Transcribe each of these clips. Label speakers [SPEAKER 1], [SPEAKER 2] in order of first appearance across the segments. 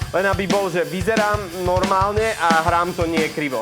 [SPEAKER 1] Len aby bol, že vyzerám normálne a hrám to nie krivo.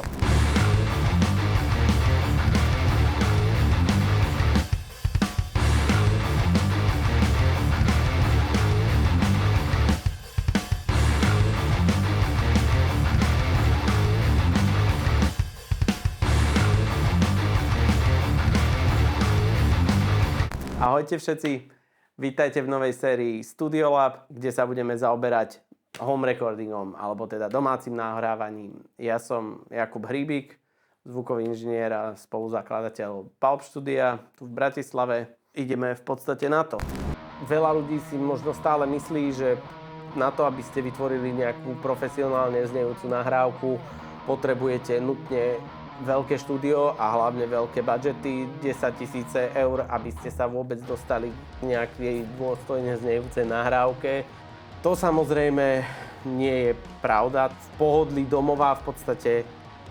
[SPEAKER 1] Ahojte všetci, vítajte v novej sérii Studio Lab, kde sa budeme zaoberať home recordingom, alebo teda domácim nahrávaním. Ja som Jakub Hríbik, zvukový inžinier a spoluzakladateľ Pulp Studia tu v Bratislave. Ideme v podstate na to. Veľa ľudí si možno stále myslí, že na to, aby ste vytvorili nejakú profesionálne znejúcu nahrávku, potrebujete nutne veľké štúdio a hlavne veľké budžety, 10 000 eur, aby ste sa vôbec dostali k nejakej dôstojne znejúcej nahrávke. To samozrejme nie je pravda. V pohodlí domova v podstate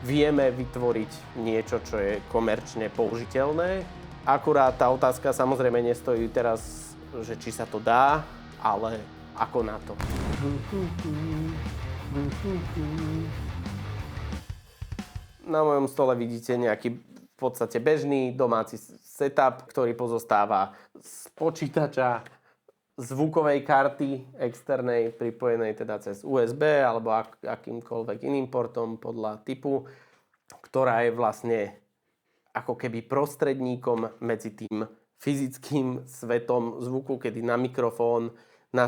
[SPEAKER 1] vieme vytvoriť niečo, čo je komerčne použiteľné. Akurát tá otázka samozrejme nestojí teraz, že či sa to dá, ale ako na to. Na mojom stole vidíte nejaký v podstate bežný domáci setup, ktorý pozostáva z počítača, zvukovej karty externej, pripojenej teda cez USB alebo akýmkoľvek iným portom podľa typu, ktorá je vlastne ako keby prostredníkom medzi tým fyzickým svetom zvuku, kedy na mikrofón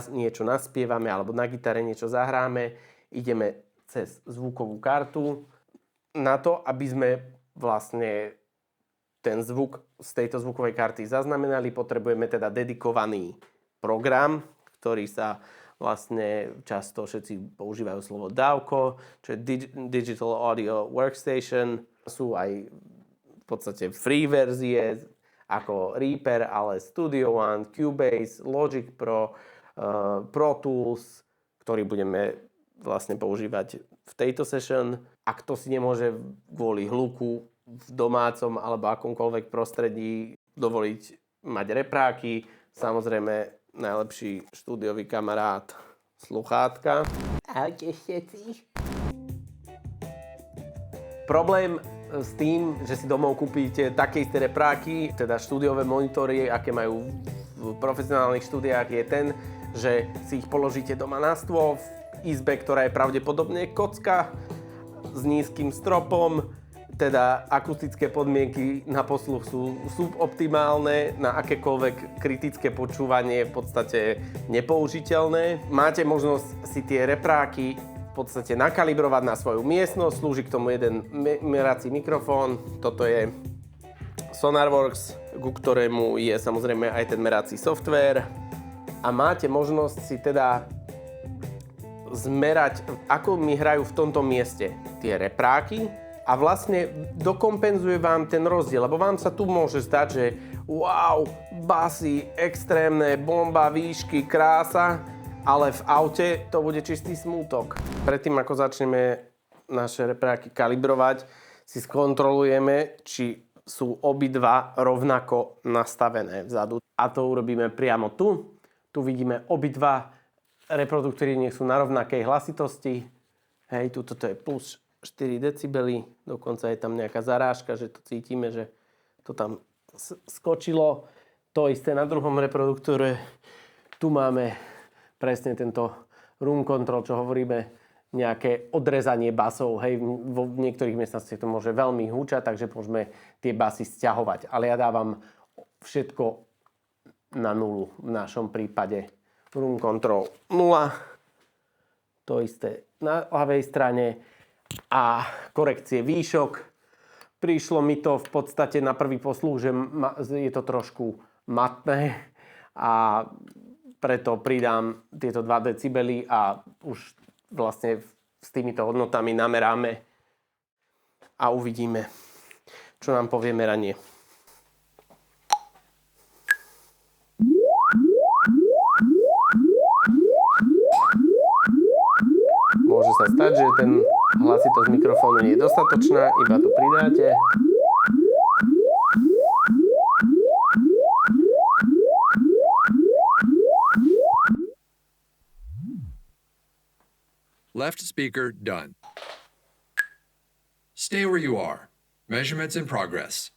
[SPEAKER 1] niečo naspievame alebo na gitare niečo zahráme, ideme cez zvukovú kartu. Na to, aby sme vlastne ten zvuk z tejto zvukovej karty zaznamenali, potrebujeme teda dedikovaný program, ktorý sa vlastne často všetci používajú slovo DAWko, čo je Digital Audio Workstation. Sú aj v podstate free verzie ako Reaper, ale Studio One, Cubase, Logic Pro, Pro Tools, ktorý budeme vlastne používať v tejto session. Ak to si nemôže kvôli hluku v domácom alebo akomkoľvek prostredí dovoliť mať repráky, samozrejme najlepší štúdiový kamarát sluchátka. Ahojte všetci. Problém s tým, že si domov kúpite také isté repráky, teda štúdiové monitory, aké majú v profesionálnych štúdiách, je ten, že si ich položíte doma na stôl v izbe, ktorá je pravdepodobne kocka s nízkym stropom, teda akustické podmienky na posluch sú suboptimálne, na akékoľvek kritické počúvanie v podstate nepoužiteľné. Máte možnosť si tie repráky v podstate nakalibrovať na svoju miestnosť, slúži k tomu jeden merací mikrofón, toto je Sonarworks, ku ktorému je samozrejme aj ten merací software a máte možnosť si teda zmerať, ako mi hrajú v tomto mieste tie repráky a vlastne dokompenzuje vám ten rozdiel, lebo vám sa tu môže zdať, že wow, basy, extrémne, bomba, výšky, krása, ale v aute to bude čistý smútok. Predtým, ako začneme naše repráky kalibrovať, si skontrolujeme, či sú obidva rovnako nastavené vzadu. A to urobíme priamo tu. Tu vidíme obidva reproduktory, nech sú na rovnakej hlasitosti. Hej, tuto to je plus 4 decibely, dokonca je tam nejaká zarážka, že to cítime, že to tam skočilo. To isté na druhom reproduktore. Tu máme presne tento room control, čo hovoríme, nejaké odrezanie basov. Hej, v niektorých miestnostiach to môže veľmi húčať, takže môžeme tie basy sťahovať. Ale ja dávam všetko na nulu v našom prípade. Room control 0, to isté na ľavej strane a korekcie výšok. Prišlo mi to v podstate na prvý posluch, že je to trošku matné a preto pridám tieto 2 decibely a už vlastne s týmito hodnotami nameráme a uvidíme, čo nám povie meranie. Môže sa stať, že ten hlasitosť mikrofónu nie je dostatočná, iba to pridáte.
[SPEAKER 2] Left speaker done. Stay where you are. Measurements in progress.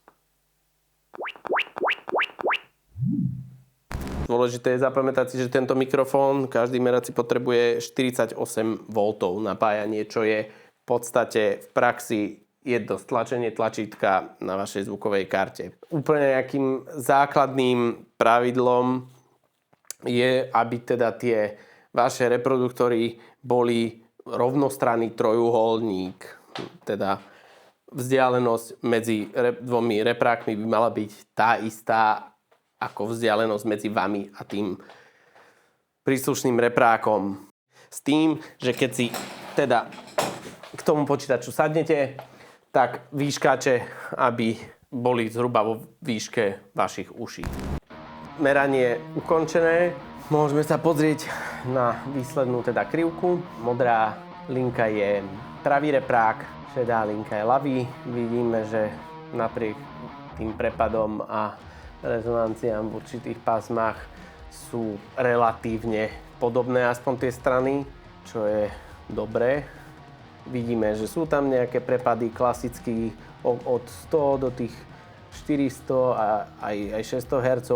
[SPEAKER 1] Dôležité je zapamätať si, že tento mikrofón, každý merací potrebuje 48 V napájanie, čo je v podstate v praxi jedno stlačenie tlačítka na vašej zvukovej karte. Úplne nejakým základným pravidlom je, aby teda tie vaše reproduktory boli rovnostranný trojuholník. Teda vzdialenosť medzi dvomi reprákmi by mala byť tá istá ako vzdialenosť medzi vami a tým príslušným reprákom. S tým, že keď si teda k tomu počítaču sadnete, tak výškače, aby boli zhruba vo výške vašich uší. Meranie ukončené. Môžeme sa pozrieť na výslednú teda krivku. Modrá linka je pravý reprák, šedá linka je ľavý. Vidíme, že napriek tým prepadom a rezonanciám v určitých pásmach sú relatívne podobné, aspoň tie strany, čo je dobré. Vidíme, že sú tam nejaké prepady klasicky od 100 do tých 400 a aj 600 Hz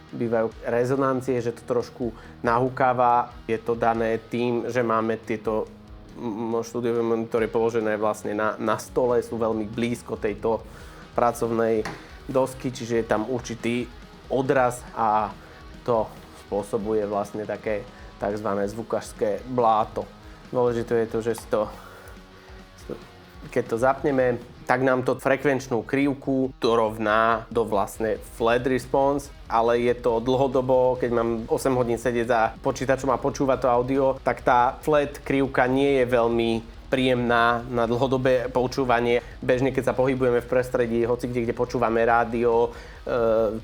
[SPEAKER 1] bývajú rezonancie, že to trošku nahúkáva. Je to dané tým, že máme tieto štúdiové monitory položené vlastne na stole, sú veľmi blízko tejto pracovnej dosky, čiže je tam určitý odraz a to spôsobuje vlastne také tzv. Zvukařské bláto. Dôležité je to, že keď to zapneme, tak nám to frekvenčnú krivku dorovná do vlastne flat response, ale je to dlhodobo, keď mám 8 hodín sedieť za počítačom a počúvať to audio, tak tá flat krivka nie je veľmi príjemná na dlhodobé počúvanie. Bežne, keď sa pohybujeme v prostredí, hoci kde počúvame rádio,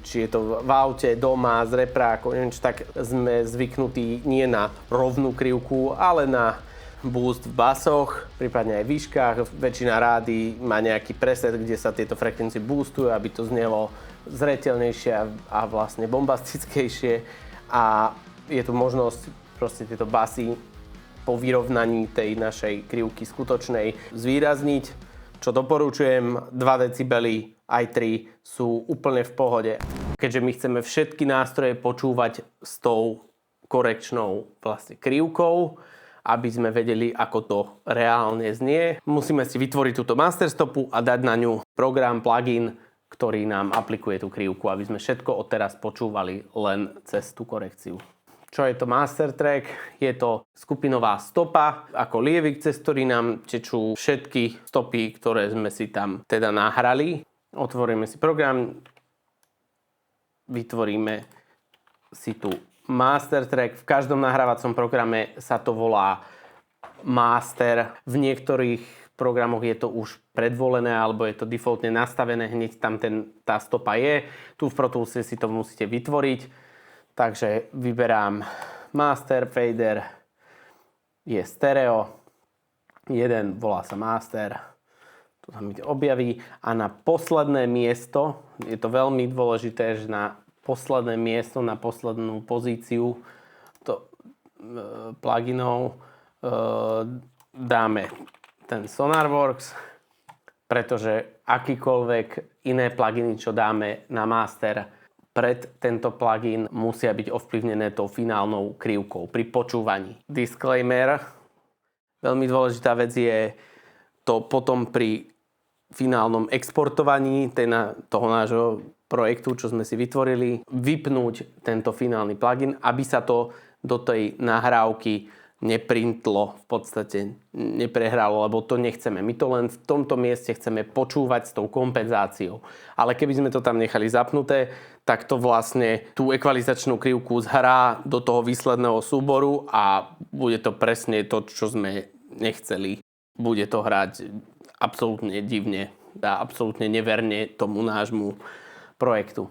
[SPEAKER 1] či je to v aute, doma, z repráku, tak sme zvyknutí nie na rovnú krivku, ale na boost v basoch, prípadne aj v výškach. Väčšina rádií má nejaký preset, kde sa tieto frekvencie boostujú, aby to znelo zreteľnejšie a vlastne bombastickejšie. A je tu možnosť proste tieto basy po vyrovnaní tej našej krivky skutočnej zvýrazniť. Čo doporučujem, 2 decibely, aj 3 sú úplne v pohode. Keďže my chceme všetky nástroje počúvať s tou korekčnou vlastne krivkou, aby sme vedeli, ako to reálne znie, musíme si vytvoriť túto master stopu a dať na ňu program, plugin, ktorý nám aplikuje tú krivku, aby sme všetko odteraz počúvali len cez tú korekciu. Čo je to master track? Je to skupinová stopa, ako lievik, cez ktorý nám tečú všetky stopy, ktoré sme si tam teda nahrali. Otvoríme si program, vytvoríme si tu master track. V každom nahrávacom programe sa to volá master. V niektorých programoch je to už predvolené alebo je to defaultne nastavené, hneď tam tá stopa je. Tu v Pro Toolse si to musíte vytvoriť. Takže vyberám master, fader, je stereo, jeden volá sa master, tu sa mi objaví a na posledné miesto, je to veľmi dôležité, že na posledné miesto, na poslednú pozíciu pluginov dáme ten SonarWorks, pretože akýkoľvek iné pluginy, čo dáme na master, pred tento plugin musia byť ovplyvnené tou finálnou krivkou pri počúvaní. Disclaimer. Veľmi dôležitá vec je to potom pri finálnom exportovaní toho nášho projektu, čo sme si vytvorili, vypnúť tento finálny plugin, aby sa to do tej nahrávky neprintlo, v podstate neprehralo, lebo to nechceme. My to len v tomto mieste chceme počúvať s tou kompenzáciou. Ale keby sme to tam nechali zapnuté, tak to vlastne tú ekvalizačnú krivku zhrá do toho výsledného súboru a bude to presne to, čo sme nechceli. Bude to hrať absolútne divne a absolútne neverne tomu nášmu projektu.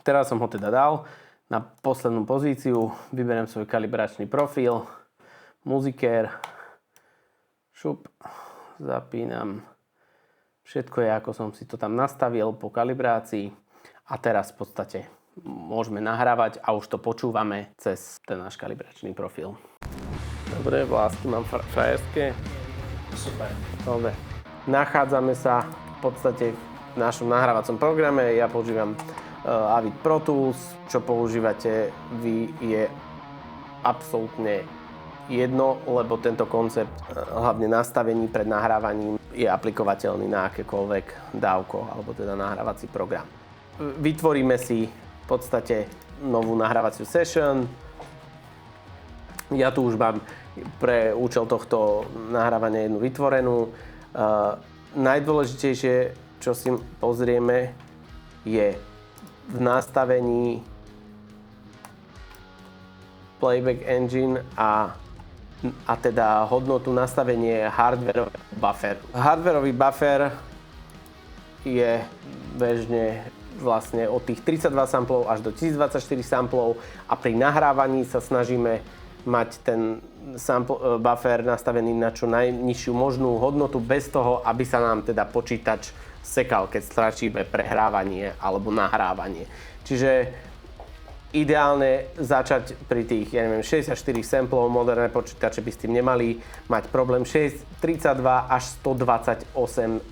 [SPEAKER 1] Teraz som ho teda dal na poslednú pozíciu, vyberiem svoj kalibračný profil, muzikér, šup, zapínam. Všetko je, ako som si to tam nastavil po kalibrácii. A teraz v podstate môžeme nahrávať a už to počúvame cez ten náš kalibračný profil. Dobre, vlásky mám frajerské.
[SPEAKER 3] Super.
[SPEAKER 1] Dobre. Nachádzame sa v podstate v našom nahrávacom programe. Ja používam Avid Pro Tools. Čo používate vy je absolútne jedno, lebo tento koncept, hlavne nastavení pred nahrávaním, je aplikovateľný na akékoľvek dávko, alebo teda nahrávací program. Vytvoríme si v podstate novú nahrávaciu session. Ja tu už mám pre účel tohto nahrávania jednu vytvorenú. Najdôležitejšie, čo si pozrieme, je v nastavení Playback Engine a teda hodnotu nastavenie hardwareového bufferu. Hardwareový buffer je bežne vlastne od tých 32 samplov až do 1024 samplov a pri nahrávaní sa snažíme mať ten buffer nastavený na čo najnižšiu možnú hodnotu bez toho, aby sa nám teda počítač sekal, keď stlačíme prehrávanie alebo nahrávanie. Čiže ideálne začať pri tých, 64 samplov, moderné počítače by s tým nemali mať problém. 32 až 128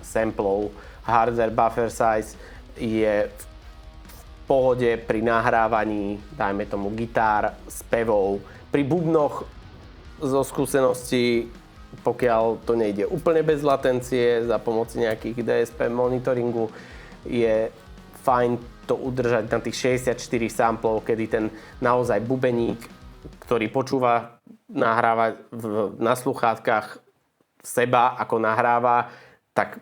[SPEAKER 1] samplov hardware buffer size je v pohode pri nahrávaní, dajme tomu gitár, spevov. Pri bubnoch zo skúseností, pokiaľ to nejde úplne bez latencie, za pomoci nejakých DSP monitoringu, je fajn to udržať na tých 64 samplov, kedy ten naozaj bubeník, ktorý počúva, nahráva na sluchátkach seba, ako nahráva, tak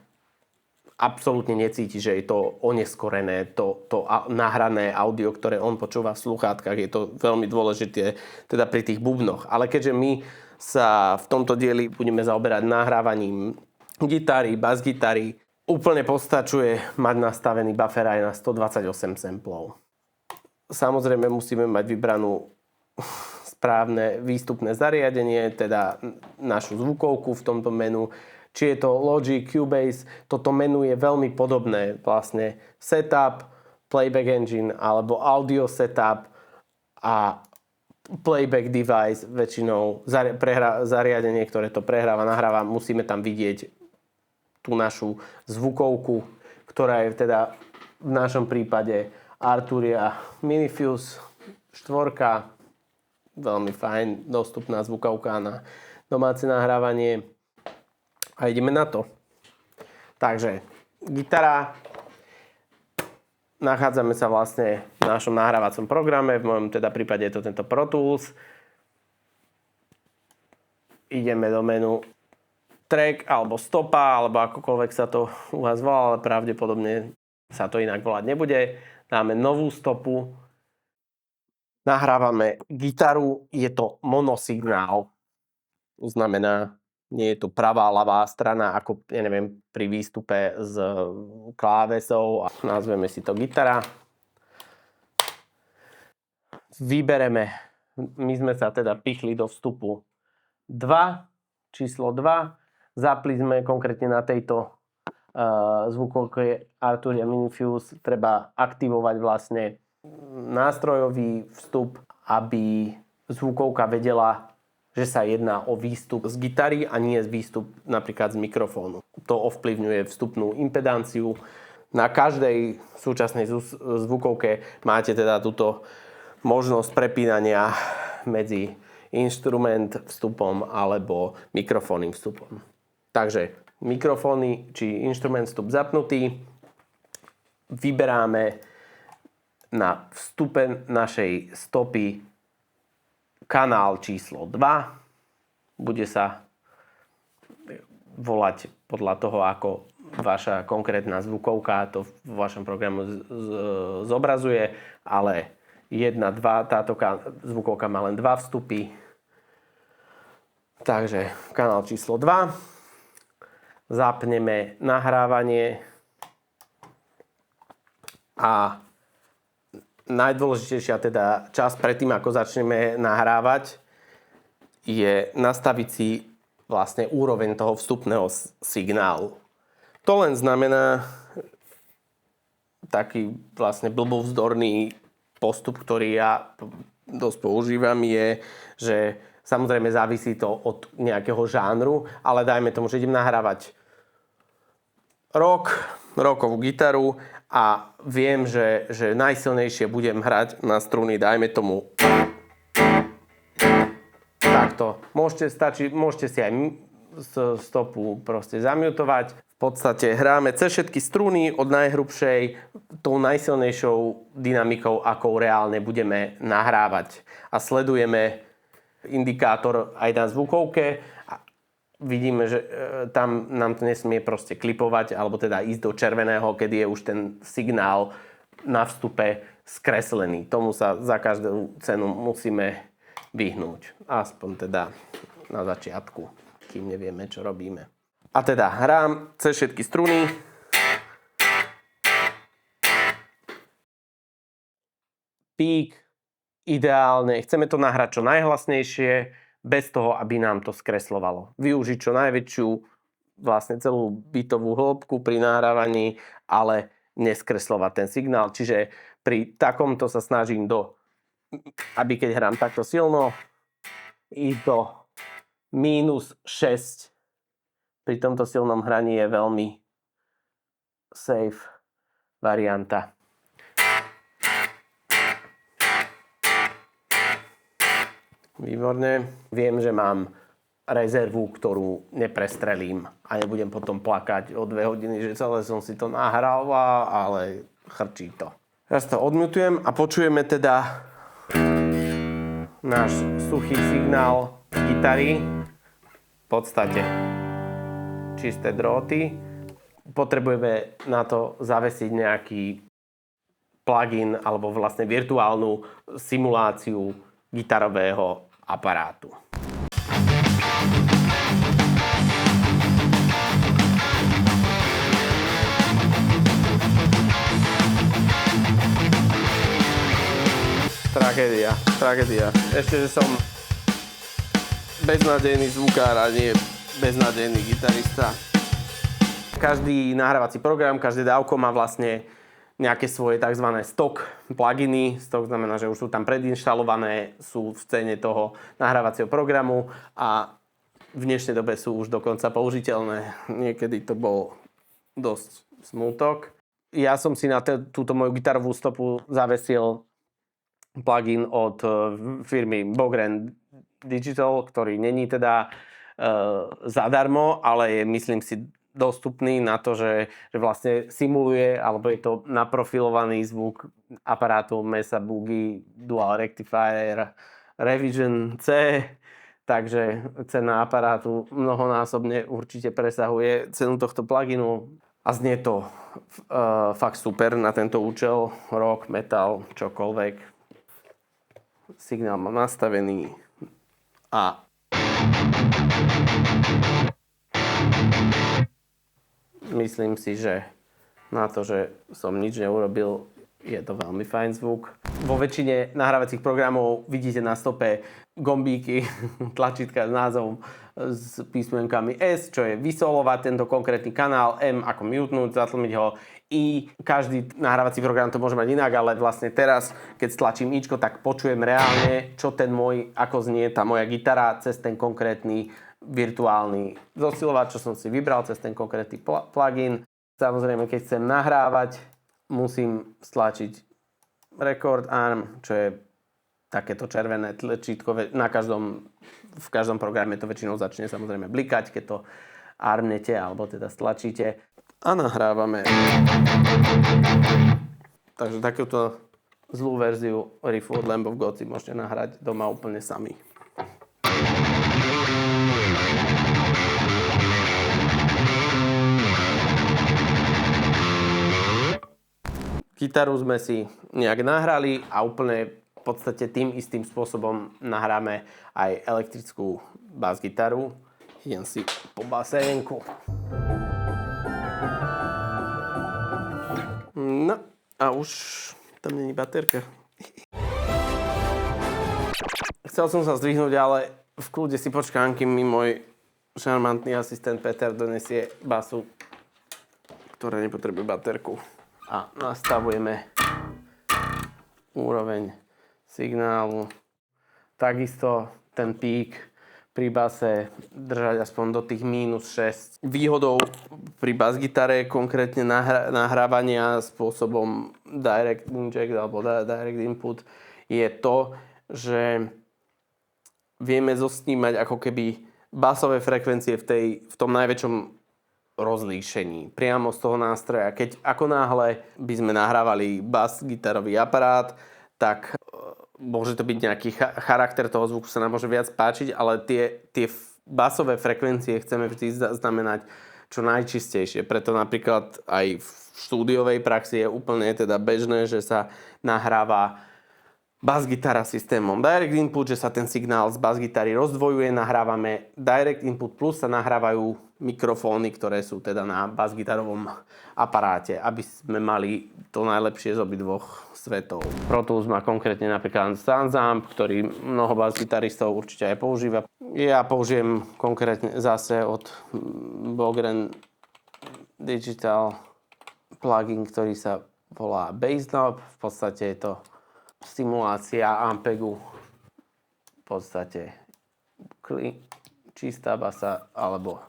[SPEAKER 1] absolútne necíti, že je to oneskorené, to nahrané audio, ktoré on počúva v sluchátkach. Je to veľmi dôležité teda pri tých bubnoch. Ale keďže my sa v tomto dieli budeme zaoberať nahrávaním gitary, basgitary, úplne postačuje mať nastavený buffer aj na 128 samplov. Samozrejme musíme mať vybranú správne výstupné zariadenie, teda našu zvukovku v tomto menu. Či je to Logic, Cubase, toto menu je veľmi podobné. Vlastne setup, playback engine alebo audio setup a playback device, väčšinou zariadenie, ktoré to prehráva, nahráva, musíme tam vidieť tú našu zvukovku, ktorá je teda v našom prípade Arturia Minifuse 4, veľmi fajn, dostupná zvukovka na domáce nahrávanie a ideme na to. Takže gitara, nachádzame sa vlastne v našom nahrávacom programe, v mojom teda prípade je to tento Pro Tools. Ideme do menu track alebo stopa, alebo akokoľvek sa to u vás volá, ale pravdepodobne sa to inak volať nebude. Dáme novú stopu, nahrávame gitaru, je to monosignál. To znamená, nie je to pravá, ľavá strana, ako pri výstupe z klávesov. Nazveme si to gitara. Vybereme, my sme sa teda pichli do vstupu 2, číslo 2. Zapli sme konkrétne na tejto zvukovke Arturia Minifuse. Treba aktivovať vlastne nástrojový vstup, aby zvukovka vedela, že sa jedná o výstup z gitary a nie výstup napríklad z mikrofónu. To ovplyvňuje vstupnú impedanciu. Na každej súčasnej zvukovke máte teda túto možnosť prepínania medzi inštrument vstupom alebo mikrofónnym vstupom. Takže mikrofóny či inštrument vstup zapnutý. Vyberáme na vstupe našej stopy kanál číslo 2. Bude sa volať podľa toho, ako vaša konkrétna zvukovka to v vašom programu zobrazuje, ale 1, 2, táto zvukovka má len 2 vstupy. Takže kanál číslo 2. Zapneme nahrávanie a najdôležitejšia teda časť predtým, ako začneme nahrávať, je nastaviť si vlastne úroveň toho vstupného signálu. To len znamená taký vlastne blbovzdorný postup, ktorý ja dosť používam, je, že Samozrejme závisí to od nejakého žánru, ale dajme tomu, že idem nahrávať rockovú gitaru a viem, že najsilnejšie budem hrať na struny, dajme tomu takto. Môžete si aj stopu proste zamutovať. V podstate hráme cez všetky struny od najhrubšej tou najsilnejšou dynamikou, akou reálne budeme nahrávať. A sledujeme indikátor aj na zvukovke a vidíme, že tam nám to nesmie proste klipovať alebo teda ísť do červeného, keď je už ten signál na vstupe skreslený. Tomu sa za každú cenu musíme vyhnúť. Aspoň teda na začiatku, kým nevieme, čo robíme. A teda hrám cez všetky struny. Pík, ideálne. Chceme to nahrať čo najhlasnejšie, bez toho, aby nám to skreslovalo. Využiť čo najväčšiu, vlastne celú bitovú hĺbku pri nahrávaní, ale neskreslovať ten signál. Čiže pri takomto sa snažím aby keď hrám takto silno, ísť do -6. Pri tomto silnom hraní je veľmi safe varianta. Výborne. Viem, že mám rezervu, ktorú neprestrelím a nebudem potom plakať o 2 hodiny, že celé som si to nahral, ale chrčí to. Teraz to odmutujem a počujeme teda náš suchý signál gitary. V podstate čisté dróty. Potrebujeme na to zavesiť nejaký plugin alebo vlastne virtuálnu simuláciu gitarového aparátu. Tragédia. Ešte, že som beznádejný zvukár a nie beznádejný gitarista. Každý nahrávací program, každé dávko má vlastne nejaké svoje tzv. Stock pluginy. Stock znamená, že už sú tam predinštalované, sú v cene toho nahrávacieho programu a v dnešnej dobe sú už dokonca použiteľné. Niekedy to bol dosť smútok. Ja som si na túto moju gitarovú stopu zavesil plugin od firmy Bogren Digital, ktorý není teda zadarmo, ale je, myslím si, dostupný na to, že vlastne simuluje, alebo je to naprofilovaný zvuk aparátu Mesa Boogie Dual Rectifier Revision C, takže cena aparátu mnohonásobne určite presahuje cenu tohto pluginu a znie to fakt super na tento účel, rock, metal, čokoľvek. Signál mám nastavený a myslím si, že na to, že som nič neurobil, je to veľmi fajn zvuk. Vo väčšine nahrávacích programov vidíte na stope gombíky, tlačítka s názvom s písmenkami S, čo je vysolovať tento konkrétny kanál, M ako mutenúť, zatlmiť ho, I. Každý nahrávací program to môže mať inak, ale vlastne teraz, keď stlačím Ičko, tak počujem reálne, čo ten môj, ako znie tá moja gitara cez ten konkrétny virtuálny zosilovač, čo som si vybral cez ten konkrétny plugin. Samozrejme, keď chcem nahrávať, musím stlačiť Record Arm, čo je takéto červené tlačítko. V každom programe to väčšinou začne samozrejme blikať, keď to armnete alebo teda stlačíte. A nahrávame. Takže takúto zlú verziu riffu od Lamb of God si môžete nahrať doma úplne sami. Gitaru sme si nejak nahrali a úplne v podstate tým istým spôsobom nahráme aj elektrickú bas-gitaru. Idem si po basénku. No a už tam není baterka. Chcel som sa zdvihnúť, ale v kľude si počkám, kým mi môj šarmantný asistent Peter donesie basu, ktorá nepotrebuje baterku. A nastavujeme úroveň signálu. Takisto ten pík pri base držať aspoň do tých -6. Výhodou pri basgitare konkrétne nahrávania spôsobom direct inject alebo direct input je to, že vieme zosnímať ako keby basové frekvencie v tom najväčšom rozlíšení priamo z toho nástroja. Keď ako náhle by sme nahrávali bas-gitarový aparát, tak môže to byť nejaký charakter toho zvuku, sa nám môže viac páčiť, ale tie basové frekvencie chceme vždy znamenať čo najčistejšie. Preto napríklad aj v štúdiovej praxi je úplne teda bežné, že sa nahráva bas-gitara systémom direct input, že sa ten signál z bas-gitary rozdvojuje, nahrávame direct input plus sa nahrávajú mikrofóny, ktoré sú teda na bas-gitarovom aparáte, aby sme mali to najlepšie z obidvoch svetov. Pro Tools má konkrétne napríklad SoundZamp, ktorý mnoho bas-gitaristov určite aj používa. Ja použijem konkrétne zase od Bogren Digital plugin, ktorý sa volá Bassnob. V podstate je to simulácia Ampegu, v podstate čistá basa alebo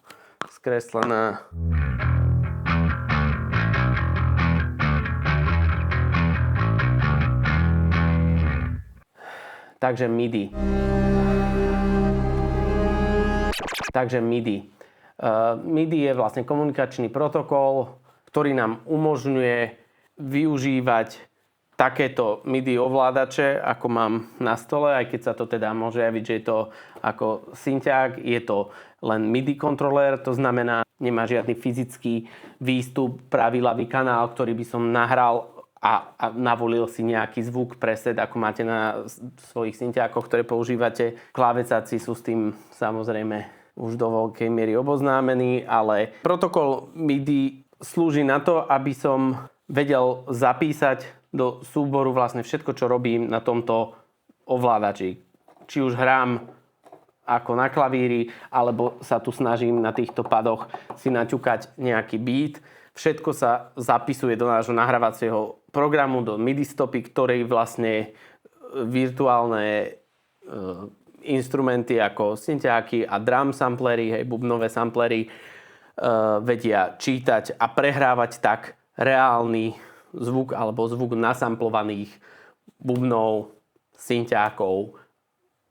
[SPEAKER 1] skreslená. Takže MIDI. MIDI je vlastne komunikačný protokol, ktorý nám umožňuje využívať takéto MIDI ovládače, ako mám na stole, aj keď sa to teda môže javiť, že je to ako synťák, je to len MIDI kontroler, to znamená, nemá žiadny fyzický výstup, pravý ľavý kanál, ktorý by som nahral a navolil si nejaký zvuk preset, ako máte na svojich synťákoch, ktoré používate. Klávesáci sú s tým samozrejme už do veľkej miery oboznámení, ale protokol MIDI slúži na to, aby som vedel zapísať do súboru vlastne všetko, čo robím na tomto ovládači. Či už hrám ako na klavíri, alebo sa tu snažím na týchto padoch si naťukať nejaký beat. Všetko sa zapisuje do nášho nahrávacieho programu, do MIDI stopy, ktorej vlastne virtuálne instrumenty ako synťáky a drum samplery, bubnové samplery vedia čítať a prehrávať tak reálny zvuk alebo zvuk nasamplovaných bubnov, synťákov,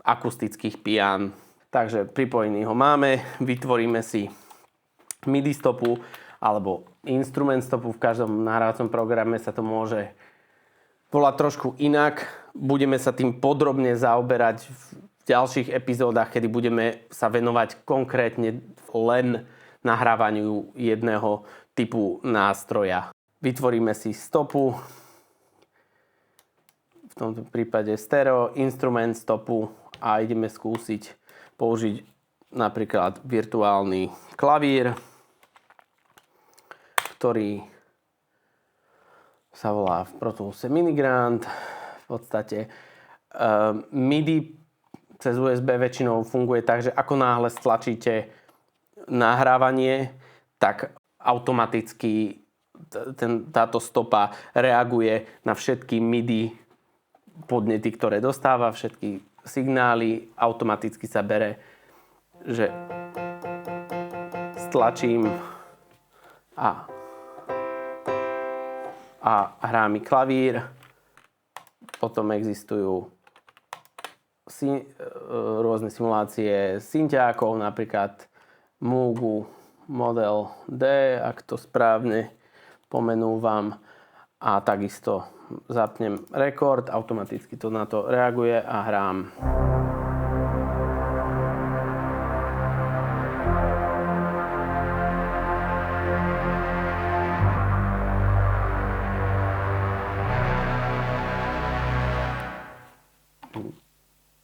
[SPEAKER 1] akustických pian. Takže pripojený ho máme, vytvoríme si MIDI stopu alebo instrument stopu. V každom nahrávacom programe sa to môže volať trošku inak. Budeme sa tým podrobne zaoberať v ďalších epizódach, kedy budeme sa venovať konkrétne len nahrávaniu jedného typu nástroja. Vytvoríme si stopu, v tomto prípade stereo, instrument stopu a ideme skúsiť použiť napríklad virtuálny klavír, ktorý sa volá v Pro Toolse Minigrand. V podstate MIDI cez USB väčšinou funguje tak, že ako náhle stlačíte nahrávanie, tak automaticky táto stopa reaguje na všetky MIDI podnety, ktoré dostáva, všetky signály, automaticky sa bere, že stlačím a hrá mi klavír. Potom existujú rôzne simulácie synťákov, napríklad Moogu Model D, ak to správne pomenúvam, a takisto zapnem rekord, automaticky to na to reaguje a hrám.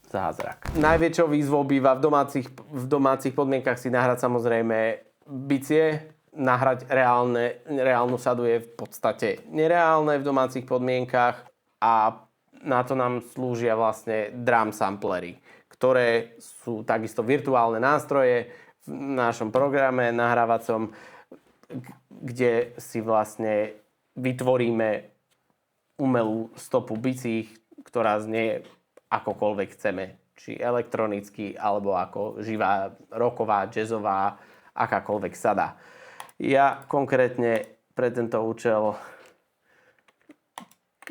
[SPEAKER 1] Zázrak. Najväčšou výzvou býva v domácich podmienkach si nahrať samozrejme bicie. Nahrať reálnu sadu je v podstate nereálne v domácich podmienkach a na to nám slúžia vlastne drum samplery, ktoré sú takisto virtuálne nástroje v našom programe nahrávacom, kde si vlastne vytvoríme umelú stopu bicích, ktorá znie akokoľvek chceme. či elektronický, alebo ako živá, rocková, jazzová, akákoľvek sada. Ja konkrétne pre tento účel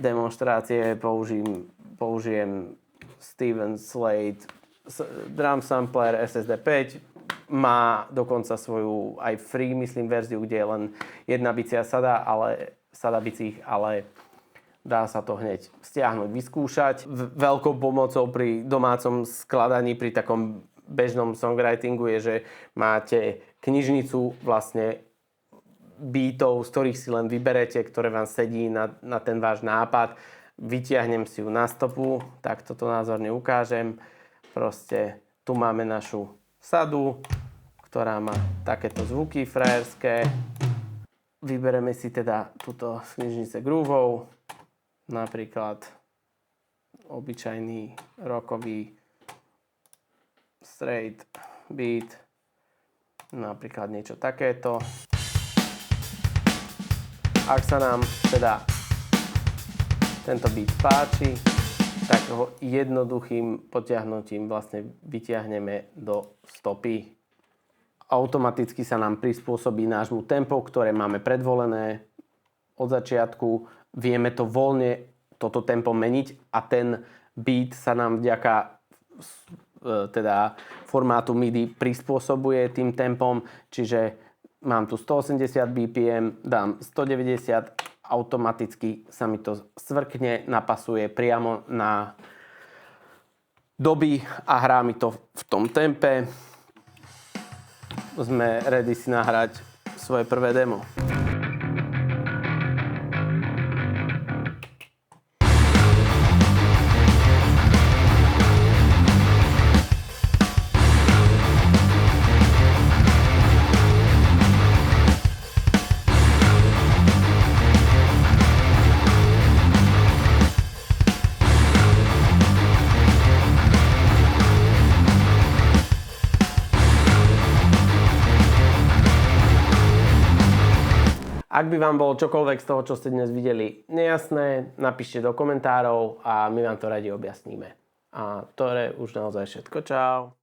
[SPEAKER 1] demonstrácie použijem Steven Slade drum sampler SSD 5. Má dokonca svoju aj free, myslím, verziu, kde je len jedna bicia sada bicích, ale dá sa to hneď stiahnuť, vyskúšať. Veľkou pomocou pri domácom skladaní, pri takom bežnom songwritingu je, že máte knižnicu vlastne beatov, z ktorých si len vyberete, ktoré vám sedí na ten váš nápad. Vytiahnem si ju na stopu, tak toto názorne ukážem. Proste tu máme našu sadu, ktorá má takéto zvuky frajerské. Vybereme si teda túto z knižnice groovov, napríklad obyčajný rockový straight beat, napríklad niečo takéto. Ak sa nám teda tento beat páči, tak ho jednoduchým potiahnutím vlastne vytiahneme do stopy. Automaticky sa nám prispôsobí nášmu tempu, ktoré máme predvolené od začiatku. Vieme to voľne, toto tempo meniť a ten beat sa nám vďaka teda formátu MIDI prispôsobuje tým tempom, čiže mám tu 180 BPM, dám 190, automaticky sa mi to svrkne, napasuje priamo na doby a hrá mi to v tom tempe. Sme ready si nahrať svoje prvé demo. Ak by vám bolo čokoľvek z toho, čo ste dnes videli, nejasné, napíšte do komentárov a my vám to radi objasníme. A to je už naozaj všetko. Čau.